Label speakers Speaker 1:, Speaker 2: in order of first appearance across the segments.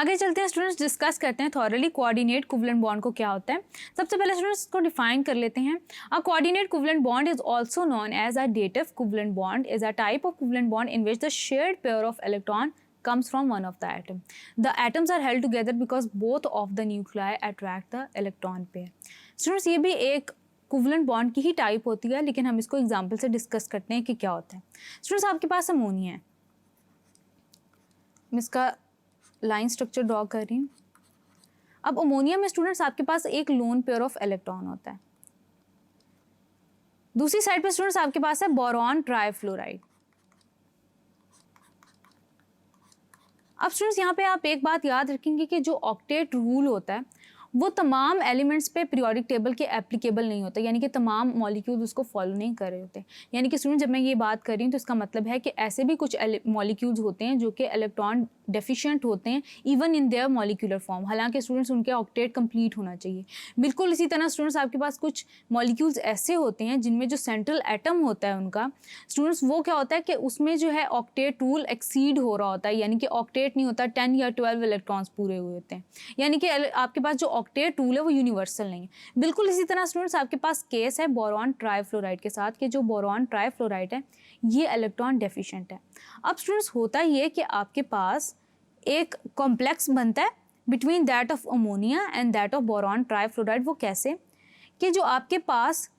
Speaker 1: आगे चलते हैं स्टूडेंट्स, डिस्कस करते हैं थॉरली कोऑर्डिनेट कोवेलेंट बॉन्ड को क्या होता है। सबसे पहले स्टूडेंट्स को डिफाइन कर लेते हैं। A coordinate covalent bond is also known as a dative covalent bond is a type of covalent bond in which the shared pair of electron comes from one of the atom. The atoms are held together because both of the nuclei attract the electron pair. Students, ये भी एक covalent bond की ही type होती है, लेकिन हम इसको example से डिस्कस करते हैं कि क्या होता है। स्टूडेंट्स, आपके पास अमोनिया है, मैं इसका लाइन स्ट्रक्चर ड्रॉ कर रही हूँ। अब अमोनिया में स्टूडेंट्स आपके पास एक लोन पेयर ऑफ इलेक्ट्रॉन होता है। दूसरी साइड पे स्टूडेंट्स आपके पास है बोरॉन ट्राइफ्लोराइड। अब स्टूडेंट्स यहाँ पे आप एक बात याद रखेंगे कि जो ऑक्टेट रूल होता है वो तमाम एलिमेंट्स पे पीरियोडिक टेबल के एप्लीकेबल नहीं होता, यानी कि तमाम मॉलिक्यूल्स उसको फॉलो नहीं कर रहे होते। यानी कि स्टूडेंट, जब मैं ये बात कर रही हूँ तो इसका मतलब है कि ऐसे भी कुछ मॉलिक्यूल्स होते हैं जो कि इलेक्ट्रॉन डेफिशिएंट होते हैं even in their molecular form, हालांकि स्टूडेंट्स उनके ऑक्टेट कंप्लीट होना चाहिए। बिल्कुल इसी तरह स्टूडेंट्स आपके पास कुछ मॉलिक्यूल्स ऐसे होते हैं जिनमें जो सेंट्रल एटम होता है उनका स्टूडेंट्स वो क्या होता है कि उसमें जो है ऑक्टेट रूल एक्सीड हो रहा होता है, यानी कि ऑक्टेट नहीं होता, 10 या 12 इलेक्ट्रॉन्स पूरे हुए होते हैं, यानी कि आपके पास जो ऑक्टेट रूल है वो यूनिवर्सल नहीं है। बिल्कुल इसी तरह स्टूडेंट्स आपके पास केस है बोरॉन ट्राइफ्लोराइड के साथ कि जो बोरॉन ट्राइफ्लोराइड है ये इलेक्ट्रॉन डेफिशिएंट है। अब स्टूडेंट्स होता ये कि आपके पास एक कॉम्प्लेक्स बनता है between that of ammonia and that of boron trifluoride. वो कैसे कि जो आपके पास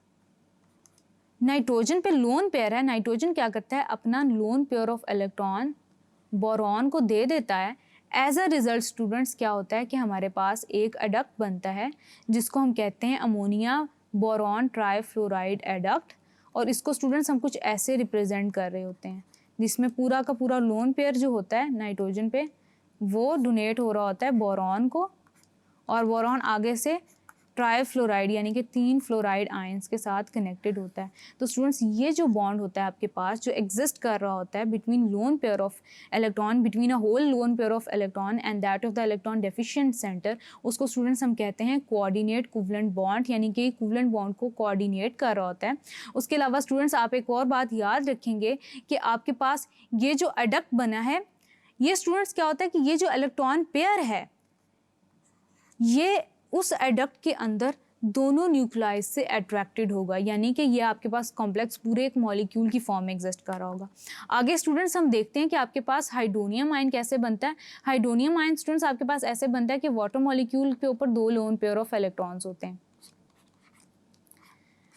Speaker 1: नाइट्रोजन पे लोन पेयर है, नाइट्रोजन क्या करता है, अपना loan pair of electron boron को दे देता है। एज अ रिजल्ट स्टूडेंट्स क्या होता है कि हमारे पास एक एडक्ट बनता है जिसको हम कहते हैं अमोनिया बोरॉन ट्राइफ्लोराइड एडक्ट, और इसको स्टूडेंट्स हम कुछ ऐसे रिप्रेजेंट कर रहे होते हैं जिसमें पूरा का पूरा लोन पेयर जो होता है नाइट्रोजन पे वो डोनेट हो रहा होता है बोरॉन को, और बोरॉन आगे से ट्राइफ्लोराइड यानी कि 3 फ्लोराइड आयंस के साथ कनेक्टेड होता है। तो स्टूडेंट्स ये जो बॉन्ड होता है आपके पास जो एग्जिस्ट कर रहा होता है between lone pair of electron, between a whole lone pair of electron and that of the electron deficient centre, उसको स्टूडेंट्स हम कहते हैं कोऑर्डिनेट कोवेलेंट बॉन्ड, यानी कि कोवेलेंट बॉन्ड को कोऑर्डिनेट कर रहा होता है। उसके अलावा स्टूडेंट्स आप एक और बात याद रखेंगे कि आपके पास ये जो एडक्ट बना है ये स्टूडेंट्स क्या होता है कि ये जो इलेक्ट्रॉन पेयर है ये उस एडक्ट के अंदर दोनों न्यूक्लियस से अट्रैक्टेड होगा, यानी कि ये आपके पास कॉम्प्लेक्स पूरे एक मॉलिक्यूल की फॉर्म में एग्जिस्ट कर रहा होगा। आगे स्टूडेंट्स हम देखते हैं कि आपके पास हाइड्रोनियम आयन कैसे बनता है। हाइड्रोनियम आयन स्टूडेंट्स आपके पास ऐसे बनता है कि वाटर मॉलिक्यूल के ऊपर 2 लोन पेयर ऑफ इलेक्ट्रॉन्स होते हैं,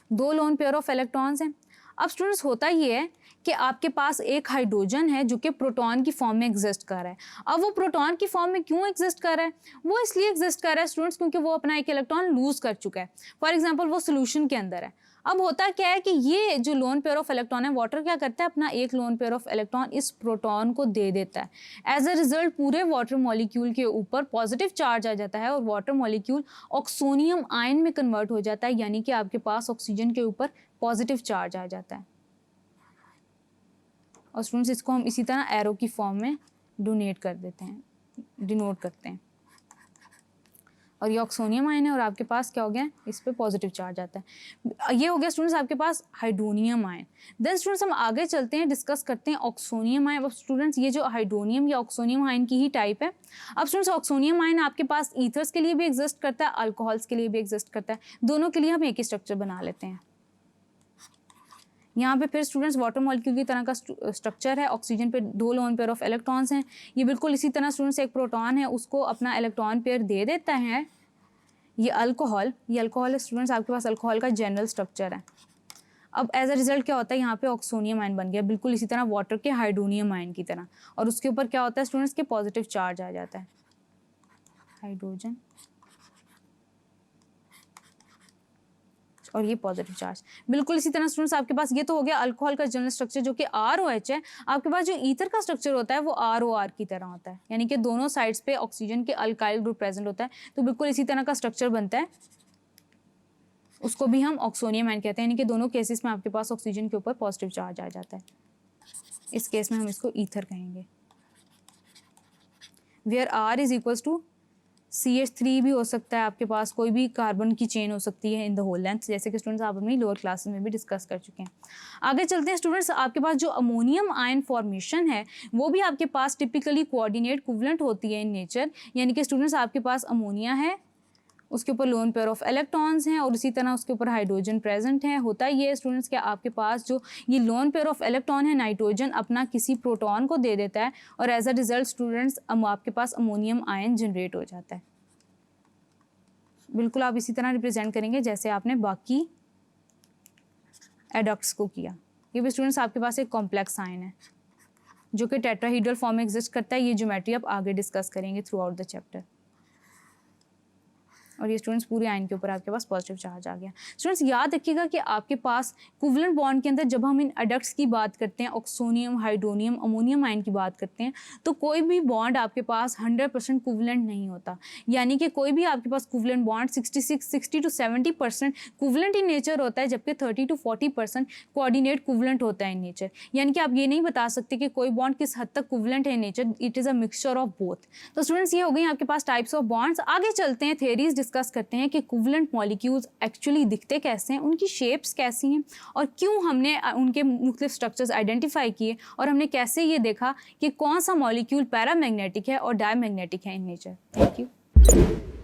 Speaker 1: 2 लोन पेयर ऑफ इलेक्ट्रॉन्स हैं। अब स्टूडेंट्स होता ये है कि आपके पास एक हाइड्रोजन है जो कि प्रोटॉन की फॉर्म में एग्जिस्ट कर रहा है। अब वो प्रोटॉन की फॉर्म में क्यों एग्जिस्ट कर रहा है, वो इसलिए एग्जिस्ट कर रहा है स्टूडेंट्स क्योंकि वो अपना एक इलेक्ट्रॉन लूज कर चुका है। फॉर एग्जांपल वो सोल्यूशन के अंदर है। अब होता क्या है कि ये जो लोन पेयर ऑफ इलेक्ट्रॉन है वाटर क्या करता है, अपना एक लोन पेयर ऑफ इलेक्ट्रॉन इस प्रोटॉन को दे देता है। एज अ रिजल्ट पूरे वाटर मॉलिक्यूल के ऊपर पॉजिटिव चार्ज आ जाता है और वाटर मॉलिक्यूल ऑक्सोनियम आयन में कन्वर्ट हो जाता है, यानी कि आपके पास ऑक्सीजन के ऊपर पॉजिटिव चार्ज आ जाता है। और स्टूडेंट्स इसको हम इसी तरह एरो की फॉर्म में डोनेट कर देते हैं, डिनोट करते हैं, और ये ऑक्सोनियम आयन है और आपके पास क्या हो गया, इस पे पॉजिटिव चार्ज आता है। ये हो गया स्टूडेंट्स आपके पास हाइड्रोनियम आयन। देन स्टूडेंट्स हम आगे चलते हैं, डिस्कस करते हैं ऑक्सोनियम आयन। अब स्टूडेंट्स ये जो हाइड्रोनियम या ऑक्सोनियम आयन की ही टाइप है। अब स्टूडेंट्स ऑक्सोनियम आयन आपके पास ईथर्स के लिए भी एग्जिस्ट करता है, अल्कोहल्स के लिए भी एग्जिस्ट करता है। दोनों के लिए हम एक ही स्ट्रक्चर बना लेते हैं। यहाँ पे फिर स्टूडेंट्स वाटर मॉलिक्यूल की तरह का स्ट्रक्चर है, ऑक्सीजन पे 2 लोन पेयर ऑफ इलेक्ट्रॉन्स हैं। ये बिल्कुल इसी तरह स्टूडेंट्स एक प्रोटॉन है उसको अपना इलेक्ट्रॉन पेयर दे देता है। ये अल्कोहल है स्टूडेंट्स, आपके पास अल्कोहल का जनरल स्ट्रक्चर है। अब एज अ रिजल्ट क्या होता है, यहाँ पे ऑक्सोनियम आयन बन गया बिल्कुल इसी तरह वाटर के हाइड्रोनियम आयन की तरह, और उसके ऊपर क्या होता है स्टूडेंट्स के पॉजिटिव चार्ज आ जाता है, हाइड्रोजन और ये पॉजिटिव चार्ज। बिल्कुल इसी तरह स्टूडेंट्स आपके पास ये तो हो गया अल्कोहल का जनरल स्ट्रक्चर जो कि ROH है। आपके पास जो ईथर का स्ट्रक्चर होता है वो ROR की तरह होता है, यानी कि दोनों साइड्स पे ऑक्सीजन के अल्काइल ग्रुप प्रेजेंट होता है। तो बिल्कुल इसी तरह का स्ट्रक्चर बनता है, उसको भी हम ऑक्सोनियम आयन कहते हैं, यानी कि दोनों केसेस में आपके पास ऑक्सीजन के ऊपर पॉजिटिव चार्ज आ जाता है। इस केस में हम इसको ईथर कहेंगे, where R is equals to CH3 भी हो सकता है आपके पास, कोई भी कार्बन की चेन हो सकती है इन द होल लेंथ, जैसे कि स्टूडेंट्स आप अपनी लोअर क्लासेस में भी डिस्कस कर चुके हैं। आगे चलते हैं स्टूडेंट्स, आपके पास जो अमोनियम आयन फॉर्मेशन है वो भी आपके पास टिपिकली कोऑर्डिनेट इक्विवेलेंट होती है इन नेचर, यानी कि स्टूडेंट्स आपके पास अमोनिया है, उसके ऊपर लोन पेयर ऑफ इलेक्ट्रॉन्स हैं और इसी तरह उसके ऊपर हाइड्रोजन प्रेजेंट है। होता ये है स्टूडेंट्स कि आपके पास जो ये लोन पेयर ऑफ इलेक्ट्रॉन है, नाइट्रोजन अपना किसी प्रोटॉन को दे देता है और एज अ रिजल्ट स्टूडेंट्स आपके पास अमोनियम आयन जनरेट हो जाता है। बिल्कुल आप इसी तरह रिप्रेजेंट करेंगे जैसे आपने बाकी एडक्ट्स को किया। ये भी स्टूडेंट्स आपके पास एक कॉम्प्लेक्स आयन है जो कि टेट्राहीड्रल फॉर्म में एग्जिस्ट करता है। ये ज्योमेट्री आप आगे डिस्कस करेंगे थ्रू आउट द चैप्टर। और ये स्टूडेंट्स पूरे आयन के ऊपर आपके पास पॉजिटिव चार्ज आ गया। स्टूडेंट्स याद रखिएगा कि आपके पास कोवलेंट बॉन्ड के अंदर जब हम इन एडक्ट्स की बात करते हैं, ऑक्सोनियम, हाइड्रोनियम, अमोनियम आयन की बात करते हैं, तो कोई भी बॉन्ड आपके पास 100% कोवलेंट नहीं होता। यानी कि कोई भी आपके पास covalent bond 60 to 70% covalent in nature होता है, जबकि 30 to 40% कोऑर्डिनेट कोवलेंट होता है इन नेचर। यानी कि आप ये नहीं बता सकते कि कोई बॉन्ड किस हद तक कोवलेंट है in nature, it is a mixture of both. तो स्टूडेंट्स ये हो गई आपके पास टाइप्स ऑफ बॉन्ड्स। आगे चलते हैं, थ्योरीज डिस्कस करते हैं कि कोवलेंट मॉलिक्यूल्स एक्चुअली दिखते कैसे हैं, उनकी शेप्स कैसी हैं और क्यों हमने उनके मुख्तलिफ स्ट्रक्चर्स आइडेंटिफाई किए और हमने कैसे ये देखा कि कौन सा मॉलिक्यूल पैरामैग्नेटिक है और डायमैग्नेटिक है इन नेचर। Thank you.